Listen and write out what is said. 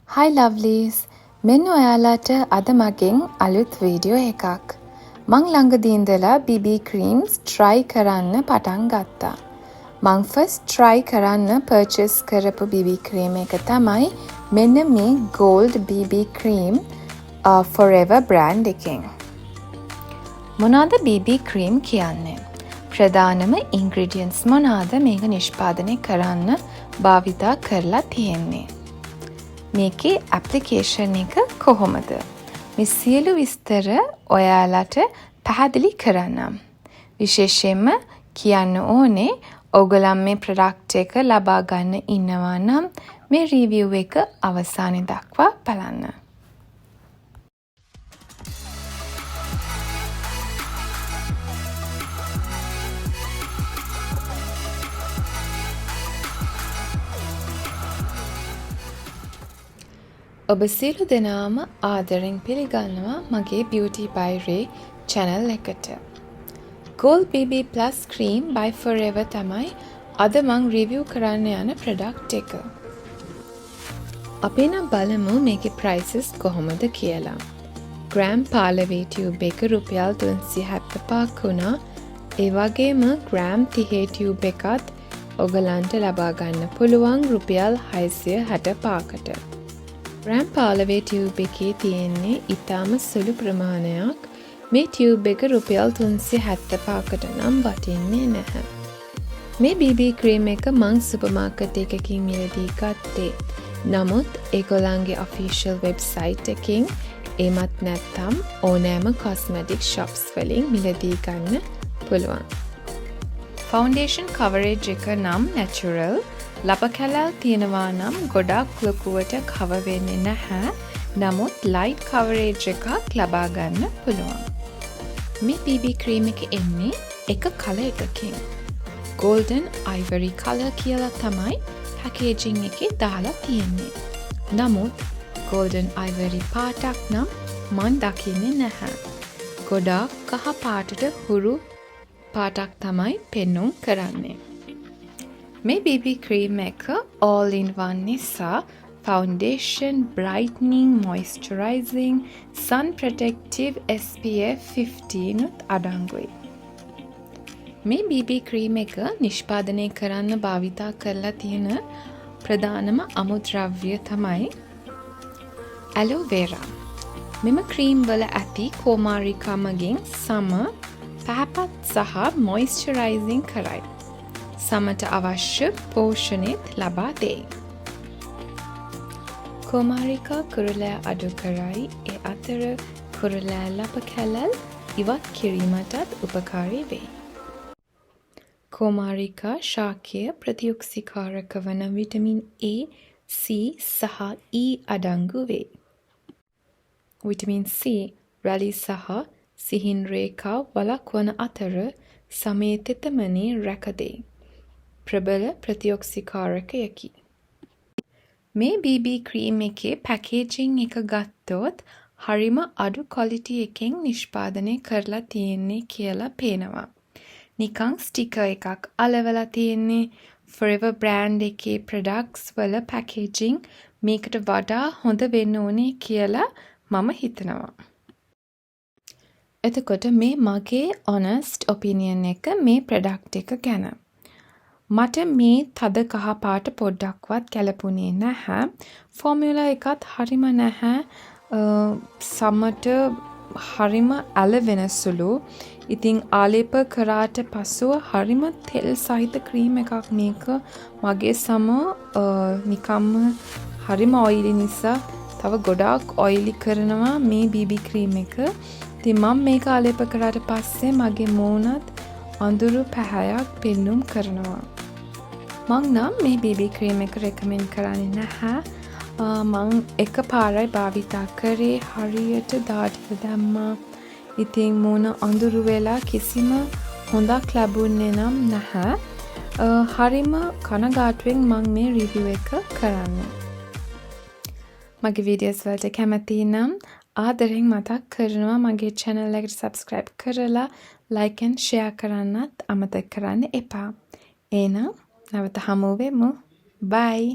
Hi lovelies! මෙන්න ඔයාලට අද මගෙන් අලුත් වීඩියෝ එකක්. මං ළඟදී ඉඳලා BB creams try කරන්න පටන් ගත්තා. මං first try කරන්න purchase කරපු BB cream එක තමයි මෙන්න මේ gold BB cream 4rever brand එකෙන්. මොනවාද BB cream කියන්නේ? ප්‍රධානම ingredients මොනවාද මේක නිෂ්පාදනය කරන්න භාවිතා කරලා තියෙන්නේ? මේකේ ඇප්ලිකේෂන් එක කොහොමද? මේ සියලු විස්තර ඔයාලට පැහැදිලි කරන්නම්. විශේෂයෙන්ම කියන්න ඕනේ ඔයගොල්ලන් මේ ප්‍රොඩක්ට් එක ලබා ගන්න ඉන්නවා නම් මේ රිවිව් එක අවසානයේ දක්වා බලන්න. ඔබ සියලු දෙනාම ආදරෙන් පිළිගන්නවා මගේ Beauty by Ray channel එකට. Gold BB Plus Cream by 4rever තමයි අද මං රිවිව් කරන්න යන ප්‍රොඩක්ට් එක. අපි නම් බලමු මේකේ prices කොහොමද කියලා. ග්‍රෑම් 15 ටියුබ් එක රුපියල් 375ක් වුණා. ඒ වගේම ග්‍රෑම් 30 ටියුබ් එකත් ඔයගලන්ට ලබා ගන්න පුළුවන් රුපියල් 665කට. ග්‍රෑම් 15 ටියුබ් එකේ තියෙන්නේ ඉතාම සුළු ප්‍රමාණයක්. මේ ටියුබ් එක රුපියල් 375කට නම් වටින්නේ නැහැ. මේ BB ක්‍රීම් එක මං සුපර් මාකට් එකකින් මිලදී ගත්තේ. නමුත් ඒගොල්ලන්ගේ official website එකකින් එමත් නැත්නම් ඕනෑම cosmetic shops වලින් මිලදී ගන්න පුළුවන්. Foundation coverage එක නම් natural. ලප කැලල් තියෙනවා නම් ගොඩක් ලොකුවට cover වෙන්නේ නැහැ. නමුත් light coverage එකක් ලබා ගන්න පුළුවන්. මේ BB cream එක එන්නේ එක colour එකකින්. golden ivory colour කියලා තමයි packaging එකේ දාලා තියෙන්නේ. නමුත් golden ivory පාටක් නම් මන් දකින්නේ නැහැ. ගොඩක් කහ පාටට හුරු පාටක් තමයි පෙන්නුම් කරන්නේ. මේ BB cream එක all in one නිසා foundation, brightening, moisturizing, sun protective SPF 15 උත් අඩංගුයි. මේ BB cream එක නිෂ්පාදනය කරන්න භාවිතා කරලා තියෙන ප්‍රධානම අමුද්‍රව්‍ය තමයි aloe vera. මෙම ක්‍රීම් වල ඇති කොමාරිකා මගින් සම පැහැපත් සහ moisturizing කරයි. සමට අවශ්‍ය පෝෂණයත් ලබා දෙයි. කොමාරිකා කුරුලෑ අඩු කරයි. ඒ අතර කුරුලෑ ලප කැලල් ඉවත් කිරීමටත් උපකාරී වෙයි. කොමාරිකා ශාකය ප්‍රතිඔක්සිකාරක වන විටමින් A, C සහ E අඩංගු වේ. විටමින් C රැලි සහ සිහින් රේඛා වළක්වන අතර සමේ තෙතමනේ රැකදේ. ප්‍රබල ප්‍රතිඔක්සිකාරකයකි. මේ BB ක්‍රීම් එකේ පැකේජිං එක ගත්තොත් හරිම අඩු ක්වොලිටි එකෙන් නිෂ්පාදනය කරලා තියෙන්නේ කියලා පේනවා. නිකං ස්ටිකර් එකක් අලවලා තියෙන්නේ. 4rever brand එකේ products වල පැකේජිං මේකට වඩා හොඳ වෙන්න ඕනේ කියලා මම හිතනවා. එතකොට මේ මගේ honest opinion එක මේ product එක ගැන. මට මේ තද කහ පාට පොඩ්ඩක්වත් ගැලපුණේ නැහැ. ෆෝමියුලා එකත් හරිම නැහැ. සමට හරිම ඇලවෙන සුළු. ඉතින් ආලේප කරාට පසුව හරිම තෙල් සහිත ක්‍රීම් එකක් මේක. මගේ සම නිකම්ම හරිම ඔයිලි නිසා තව ගොඩාක් ඔයිලි කරනවා මේ BB ක්‍රීම් එක. ඉතින් මම මේක ආලේප කරාට පස්සේ මගේ මූණත් අඳුරු පැහැයක් පෙන්නුම් කරනවා. මං නම් මේ BB ක්‍රීම් එක රෙකමෙන්ඩ් කරන්නේ නැහැ. මං එක පාරයි භාවිතා කරේ හරියට දාඩිය දැම්මා. ඉතින් මූණ අඳුරු වෙලා කිසිම හොඳක් ලැබුණේ නම් නැහැ. හරිම කනගාටුවෙන් මං මේ රිවිව් එක කරන්නේ. මගේ වීඩියෝස් වලට කැමති නම් ආදරෙන් මතක් කරනවා මගේ channel එකට subscribe කරලා like and share කරන්නත් අමතක කරන්න එපා. එහෙනම් නැවත හමු වෙමු. Bye.